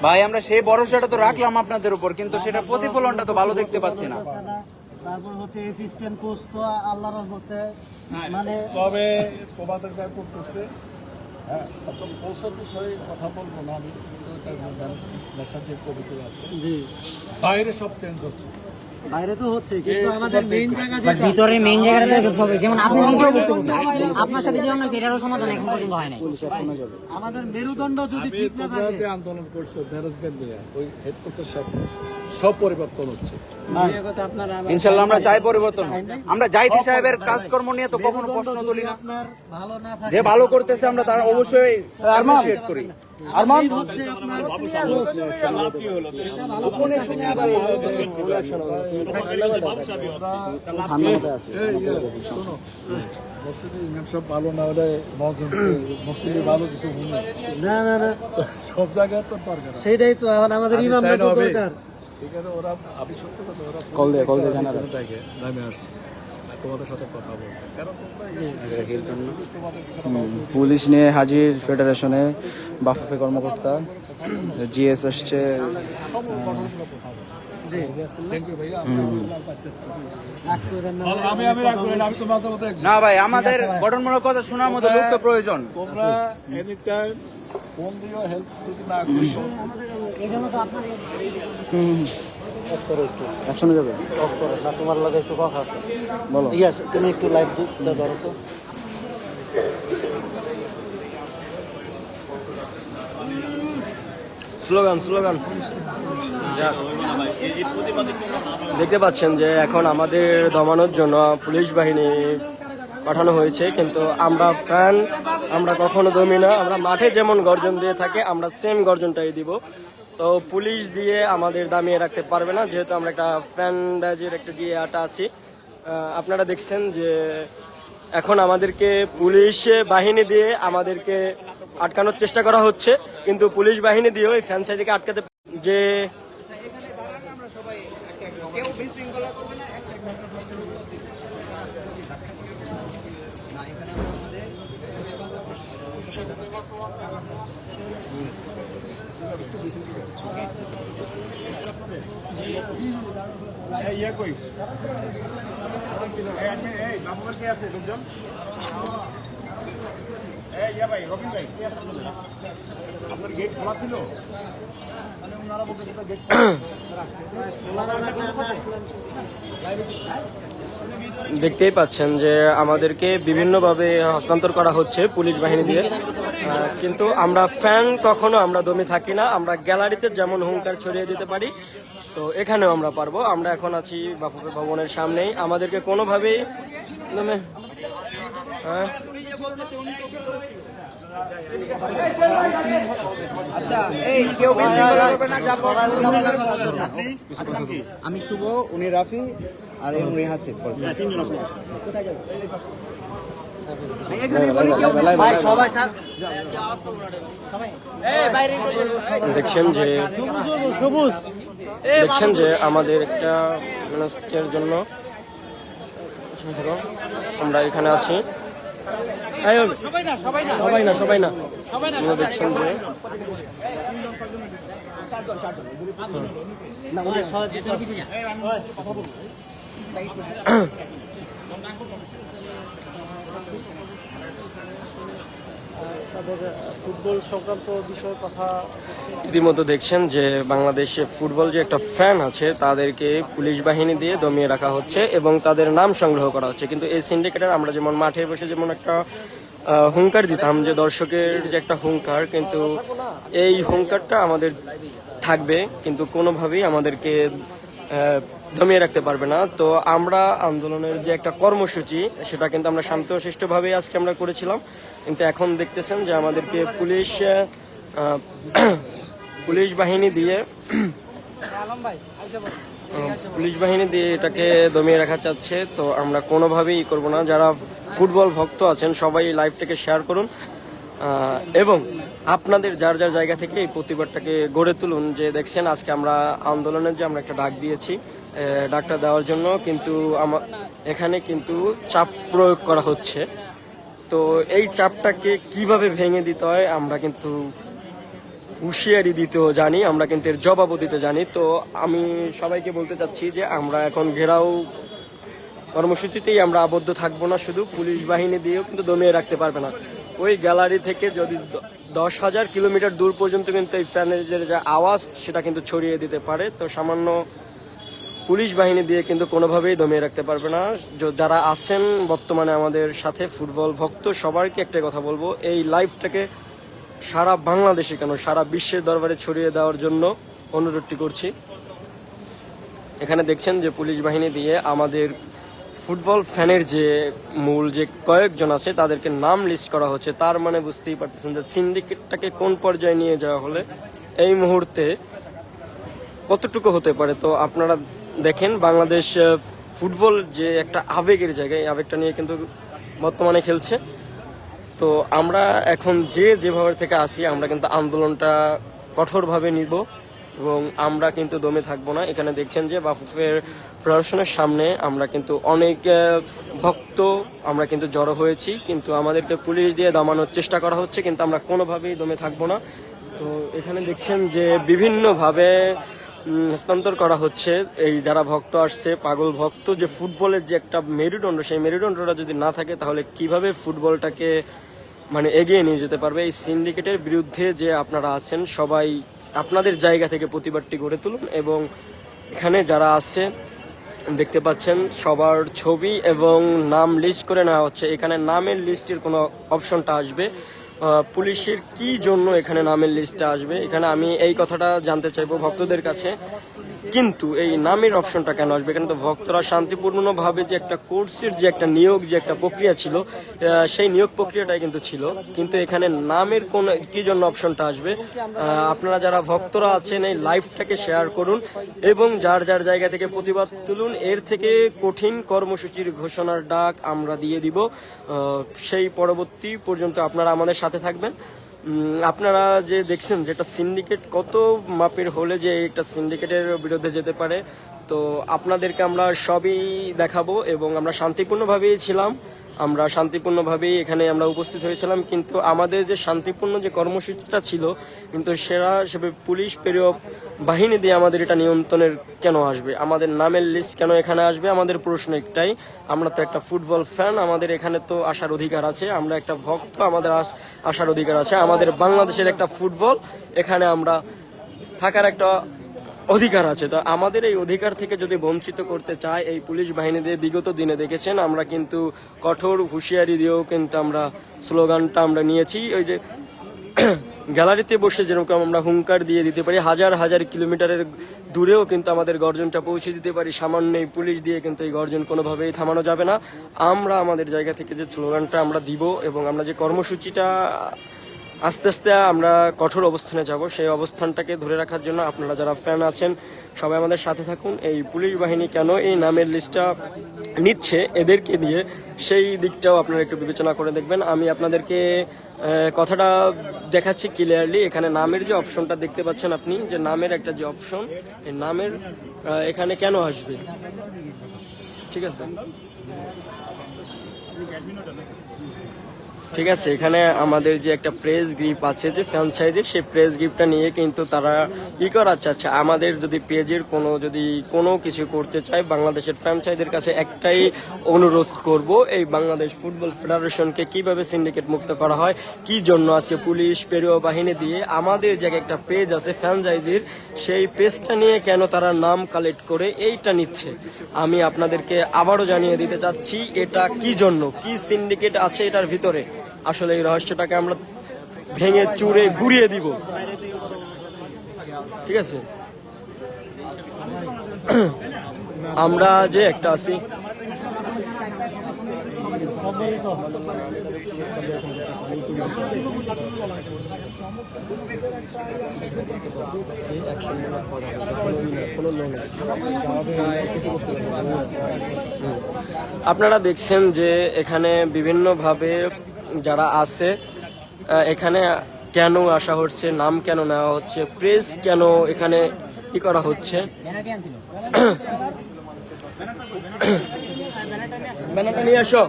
ভাই আমরা সেই ভরসাটা তো রাখলাম আপনাদের উপর, কিন্তু সেটা প্রতিফলনটা তো ভালো দেখতে পাচ্ছি না। তারপর হচ্ছে অ্যাসিস্ট্যান্ট কোচ তো আল্লাহর রহমতে মানে তবে তোমাদের যা করতেছে, হ্যাঁ, অত কোচের বিষয়ে কথা বলবো না আমি, মেসেজের কবিতা আছে জি বাইরে সব চেঞ্জ হচ্ছে, বাইরে তো হচ্ছে, কিন্তু আমাদের মেইন জায়গা যেটা ভিতরে মেইন জায়গাটাতে শুট হবে, যেমন আপনি নিজেও করতে পারবেন। আপনার সাথে যেমন এটারও সমাধান এখন পর্যন্ত হয় নাই। আমাদের মেরুদণ্ড যদি ঠিক না তোমরা থাকে, যে আন্দোলন করছো ম্যানেজমেন্ট নিয়ে, ওই হেড কোচের সাথে সব পরিবর্তন হচ্ছে। ইনশাল্লাহ আমরা চাই পরিবর্তন। আমরা জাহিদ সাহেবের কাজকর্ম নিয়ে তো কখনো প্রশ্ন তুলি না, আপনার ভালো না থাকে, যে ভালো করতেছে আমরা তারা অবশ্যই অ্যাপ্রিশিয়েট করি। আরমান হচ্ছে আপনার শোনো, মসজিদে ইমাম সাহেব ভালো না হলে মসজিদে ভালো কিছু হলো না না না, সব জায়গায় তো দরকার। সেটাই তো এখন আমাদের আমি ইমাম চাই না হবে। দরকার। ঠিক আছে, ওরা আমি সত্য কথা, ওরা কল দে জানাবে। নামে আসছে তোমাদের সাথে কথা বলবো, কারণ পুলিশ নিয়ে হাজির ফেডারেশনে বাফুফে কর্মকর্তা, জিএস আসছে। আমি তোমাদের মতো না ভাই, আমাদের গঠনমূলক কথা শোনার মতো লোক তো প্রয়োজন। তোমরা এনি টাইম ফোন দিও, হেল্প যদি না করো একসঙ্গে যাবে, অফ করো না, তোমার লগে একটু কথা আছে, বলো। ইয়াস তুমি একটু লাইভ ধরো তো। স্লোগান দেখতে পাচ্ছেন যে এখন আমাদের দমানোর জন্য পুলিশ বাহিনী পাঠানো হয়েছে, কিন্তু আমরা ফ্যান, আমরা কখনো দমি না। আমরা মাঠে যেমন গর্জন দিয়ে থাকে, আমরা সেম গর্জনটাই দিব। তো পুলিশ দিয়ে আমাদের দামিয়ে রাখতে পারবে না, যেহেতু আমরা একটা ফ্যান ব্যাজের একটা যে আটা আছি। আপনারা দেখছেন যে এখন আমাদেরকে পুলিশ বাহিনী দিয়ে আমাদেরকে আটকানোর চেষ্টা করা হচ্ছে, কিন্তু পুলিশ বাহিনী দিয়ে ওই ফ্র্যাঞ্চাইজিকে আটকাতে যে দেখতেই পাচ্ছেন যে আমাদেরকে বিভিন্নভাবে হস্তান্তর করা হচ্ছে পুলিশ বাহিনী দিয়ে, কিন্তু আমরা ফ্যান কখনো আমরা দমে থাকি না। আমরা গ্যালারিতে যেমন হুঙ্কার ছড়িয়ে দিতে পারি, তো এখানেও আমরা পারবো। আমরা এখন আছি বাফুফে ভবনের সামনেই, আমাদেরকে কোনোভাবেই দমে আমি শুভ, উনি রাফি, আর উনি হাসিফ। দেখছেন যে আমাদের একটা মানুষের জন্য আমরা এখানে আছি। সবাই না দেখছেন যে ফুটবল সংক্রান্ত বিষয়ে কথা। ইতিমধ্যে দেখছেন যে বাংলাদেশে ফুটবল যে একটা ফ্যান আছে তাদেরকে পুলিশ বাহিনী দিয়ে দমিয়ে রাখা হচ্ছে এবং তাদের নাম সংগ্রহ করা হচ্ছে। কিন্তু এই সিন্ডিকেটের আমরা যেমন মাঠে বসে যেমন একটা হুঙ্কার দিতাম, যে দর্শকের যে একটা হুঙ্কার, কিন্তু এই হুঙ্কারটা আমাদের থাকবে, কিন্তু কোনোভাবেই আমাদেরকে দমিয়ে রাখতে পারবে না। তো আমরা আন্দোলনের যে একটা কর্মসূচি, সেটা কিন্তু আমরা শান্তশিষ্টভাবেই আজকে আমরা করেছিলাম, কিন্তু এখন দেখতেছেন যে আমাদেরকে পুলিশ বাহিনী দিয়ে এটাকে দমিয়ে রাখা চাচ্ছে। তো আমরা কোনোভাবেই করব না। যারা ফুটবল ভক্ত আছেন সবাই লাইভটাকে শেয়ার করুন এবং আপনাদের যার যার জায়গা থেকে এই প্রতিবাদটাকে গড়ে তুলুন। যে দেখছেন আজকে আমরা আন্দোলনের যে আমরা একটা ডাক দিয়েছি, ডাকটা দেওয়ার জন্য কিন্তু এখানে কিন্তু চাপ প্রয়োগ করা হচ্ছে। তো এই চাপটাকে কিভাবে ভেঙে দিতে হয় আমরা কিন্তু হুঁশিয়ারি দিতেও জানি, আমরা কিন্তু এর জবাবও দিতে জানি। তো আমি সবাইকে বলতে চাচ্ছি যে আমরা এখন ঘেরাও কর্মসূচিতেই আমরা আবদ্ধ থাকবো না, শুধু পুলিশ বাহিনী দিয়েও কিন্তু দমিয়ে রাখতে পারবে না। ওই গ্যালারি থেকে যদি 10,000 কিলোমিটার দূর পর্যন্ত কিন্তু এই ফ্যানের যে আওয়াজ সেটা কিন্তু ছড়িয়ে দিতে পারে। তো সামান্য পুলিশ বাহিনী দিয়ে কিন্তু কোনোভাবেই দমিয়ে রাখতে পারবে না। যারা আছেন বর্তমানে আমাদের সাথে ফুটবল ভক্ত, সবাইকে একটা কথা বলবো, এই লাইভটাকে সারা বাংলাদেশে কেন সারা বিশ্বের দরবারে ছড়িয়ে দেওয়ার জন্য অনুরোধটি করছি। এখানে দেখছেন যে পুলিশ বাহিনী দিয়ে আমাদের ফুটবল ফ্যানের যে মূল যে কয়েকজন আছে তাদেরকে নাম লিস্ট করা হচ্ছে। তার মানে বুঝতেই পারতেছেন যে সিন্ডিকেটটাকে কোন পর্যায়ে নিয়ে যাওয়া হলে এই মুহূর্তে কতটুকু হতে পারে। তো আপনারা দেখেন, বাংলাদেশ ফুটবল যে একটা আবেগের জায়গায়, এই আবেগটা নিয়ে কিন্তু বর্তমানে খেলছে। তো আমরা এখন যেভাবে থেকে আসি, আমরা কিন্তু আন্দোলনটা কঠোরভাবে নিব এবং আমরা কিন্তু দমে থাকবো না। এখানে দেখছেন যে বাফুফের প্রদর্শনের সামনে আমরা কিন্তু অনেক ভক্ত আমরা কিন্তু জড়ো হয়েছি, কিন্তু আমাদেরকে পুলিশ দিয়ে দমানোর চেষ্টা করা হচ্ছে, কিন্তু আমরা কোনোভাবেই দমে থাকবো না। তো এখানে দেখছেন যে বিভিন্নভাবে হস্তান্তর করা হচ্ছে। এই যারা ভক্ত আসছে, পাগল ভক্ত, যে ফুটবলের যে একটা মেরুদণ্ড, সেই মেরুদণ্ডটা যদি না থাকে তাহলে কিভাবে ফুটবলটাকে মানে এগিয়ে নিয়ে যেতে পারবে। এই সিন্ডিকেটের বিরুদ্ধে যে আপনারা আছেন সবাই আপনাদের জায়গা থেকে প্রতিবাদটি গড়ে তুলুন। এবং এখানে যারা আছে দেখতে পাচ্ছেন সবার ছবি এবং নাম লিস্ট করে নেওয়া হচ্ছে। এখানে নামের লিস্টের কোনো অপশনটা আসবে, পুলিশের কি জন্য এখানে নামের লিস্টটা আসবে, এখানে আমি এই কথাটা জানতে চাইবো ভক্তদের কাছে। কিন্তু এই নামের অপশনটা কেন আসবে? এখানে তো ভক্তরা শান্তিপূর্ণভাবে যে একটা কোর্সের যে একটা নিয়োগ, যে একটা প্রক্রিয়া ছিল, সেই নিয়োগ প্রক্রিয়াটাই কিন্তু ছিল। কিন্তু এখানে নামের কোন কি জন্য অপশনটা আসবে? আপনারা যারা ভক্তরা আছেন এই লাইভটাকে শেয়ার করুন এবং যার যার জায়গা থেকে প্রতিবাদ তুলুন। এর থেকে কঠিন কর্মসূচির ঘোষণার ডাক আমরা দিয়ে দিব। সেই পরবর্তী পর্যন্ত আপনারা আমাদের সাথে থাকবেন। আপনারা যে দেখছেন যে একটা সিন্ডিকেট কত মাপের হলে যে একটা সিন্ডিকেটের বিরুদ্ধে যেতে পারে, তো আপনাদেরকে আমরা সবই দেখাবো। এবং আমরা শান্তিপূর্ণভাবেই ছিলাম, আমরা শান্তিপূর্ণভাবেই এখানে আমরা উপস্থিত হয়েছিলাম। কিন্তু আমাদের যে শান্তিপূর্ণ যে কর্মসূচিটা ছিল, কিন্তু সেরা হিসেবে পুলিশ পেরীয় বাহিনী দিয়ে আমাদের এটা নিয়ন্ত্রণের কেন আসবে? আমাদের নামের লিস্ট কেন এখানে আসবে? আমাদের প্রশ্ন একটাই, আমরা তো একটা ফুটবল ফ্যান, আমাদের এখানে তো আসার অধিকার আছে। আমরা একটা ভক্ত, আমাদের আসার অধিকার আছে। আমাদের বাংলাদেশের একটা ফুটবল, এখানে আমরা থাকার একটা অধিকার আছে। তো আমাদের এই অধিকার থেকে যদি বঞ্চিত করতে চায় এই পুলিশ বাহিনী দিয়ে, বিগত দিনে দেখেছেন আমরা কিন্তু কঠোর হুঁশিয়ারি দিয়েও কিন্তু আমরা স্লোগানটা আমরা নিয়েছি। ওই যে গ্যালারিতে বসে যেরকম আমরা হুঙ্কার দিয়ে দিতে পারি, হাজার হাজার কিলোমিটারের দূরেও কিন্তু আমাদের গর্জনটা পৌঁছে দিতে পারি, সামান্য এই পুলিশ দিয়ে কিন্তু এই গর্জন কোনোভাবেই থামানো যাবে না। আমরা আমাদের জায়গা থেকে যে স্লোগানটা আমরা দিব এবং আমরা যে কর্মসূচিটা আস্তে আস্তে আমরা কঠোর অবস্থানে যাব, সেই অবস্থানটাকে ধরে রাখার জন্য আপনারা যারা ফ্যান আছেন সবাই আমাদের সাথে থাকুন। এই পুলিশ বাহিনী কেন এই নামের লিস্টটা নিচ্ছে এদেরকে দিয়ে, সেই দিকটাও আপনারা একটু বিবেচনা করে দেখবেন। আমি আপনাদেরকে কথাটা দেখাচ্ছি ক্লিয়ারলি। এখানে নামের যে অপশনটা দেখতে পাচ্ছেন আপনি, যে নামের একটা যে অপশন, এই নামের এখানে কেন আসবে, ঠিক আছে? ঠিক আছে, এখানে আমাদের যে একটা প্রেস গ্রিপ আছে যে ফ্র্যাঞ্চাইজির, সেই প্রেস গ্রিপটা নিয়ে কিন্তু তারা করাচ্ছে। আচ্ছা, আমাদের যদি পেজের কোনো কিছু করতে চায়, বাংলাদেশের ফ্র্যাঞ্চাইজির কাছে একটাই অনুরোধ করব, এই বাংলাদেশ ফুটবল ফেডারেশনকে কিভাবে সিন্ডিকেট মুক্ত করা হয়, কি জন্য আজকে পুলিশ পেরীয় বাহিনী দিয়ে আমাদের যে একটা পেজ আছে ফ্র্যাঞ্চাইজির, সেই পেজটা নিয়ে কেন তারা নাম কালেক্ট করে এইটা নিচ্ছে। আমি আপনাদেরকে আবারও জানিয়ে দিতে চাচ্ছি এটা কি জন্য, কি সিন্ডিকেট আছে এটার ভিতরে। আসলে এই রহস্যটাকে আমরা ভেঙে চুরে গুড়িয়ে দিব, ঠিক আছে? আমরা যে একটা আছি, আপনারা দেখছেন যে এখানে বিভিন্নভাবে যারা আছে, এখানে কেন আসা হচ্ছে, নাম কেন নেওয়া হচ্ছে, প্রেস কেন এখানে করা হচ্ছে, ব্যানারটা নিয়ে আসো।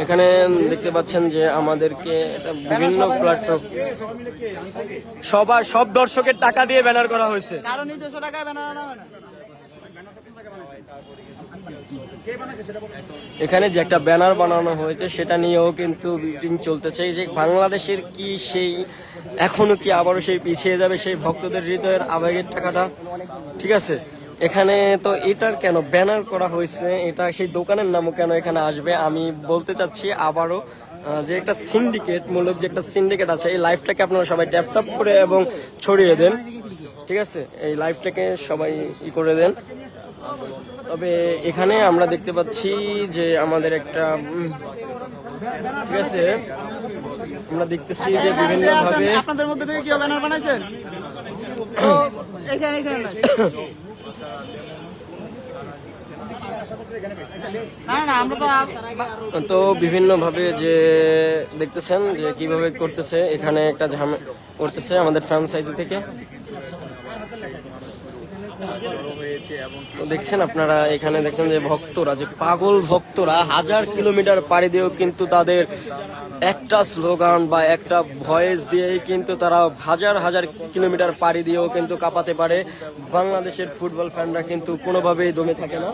এখানে দেখতে পাচ্ছেন যে আমাদেরকে এটা বিভিন্ন প্ল্যাটফর্ম সব দর্শকের টাকা দিয়ে ব্যানার করা হয়েছে। কারণ নিজস্ব টাকায় বানানো হয় না। এখানে যে একটা ব্যানার বানানো হয়েছে সেটা নিয়েও কিন্তু মিটিং চলতেছে যে বাংলাদেশের কি সেই এখনো কি আবারও সেই পিছিয়ে যাবে সেই ভক্তদের হৃদয়ের আবেগের টাকাটা, ঠিক আছে। এখানে তো এটার কেন ব্যানার করা হয়েছে, এটা সেই দোকানের নামও কেন এখানে আসবে, আমি বলতে চাচ্ছি আবারও যে একটা সিন্ডিকেট মূলক যে একটা সিন্ডিকেট আছে, এই লাইভটাকে আপনারা সবাই ট্যাপ ট্যাপ করে এবং ছড়িয়ে দেন, ঠিক আছে। এই লাইভটাকে সবাই করে দেন। তবে এখানে আমরা দেখতে পাচ্ছি যে আমাদের একটা ঠিক আছে, আমরা দেখতেছি যে বিভিন্ন ভাবে আপনাদের মধ্যে থেকে কি ব্যানার বানাইছেন? এখানে না আমরা তো বিভিন্ন ভাবে যে দেখতেছেন যে কিভাবে করতেছে, এখানে একটা ঝামেলা করতেছে আমাদের ফ্রান্সাইজি থেকে। তো দেখছেন আপনারা এখানে দেখছেন যে ভক্তরা, যে পাগল ভক্তরা 1000 কিলোমিটার পাড়ি দিয়েও কিন্তু তাদের একটা স্লোগান বা একটা ভয়েস দিয়েই কিন্তু তারা হাজার হাজার কিলোমিটার পাড়ি দিয়েও কিন্তু কাঁপাতে পারে। বাংলাদেশের ফুটবল ফ্যানরা কিন্তু কোনোভাবেই দমে থাকে না।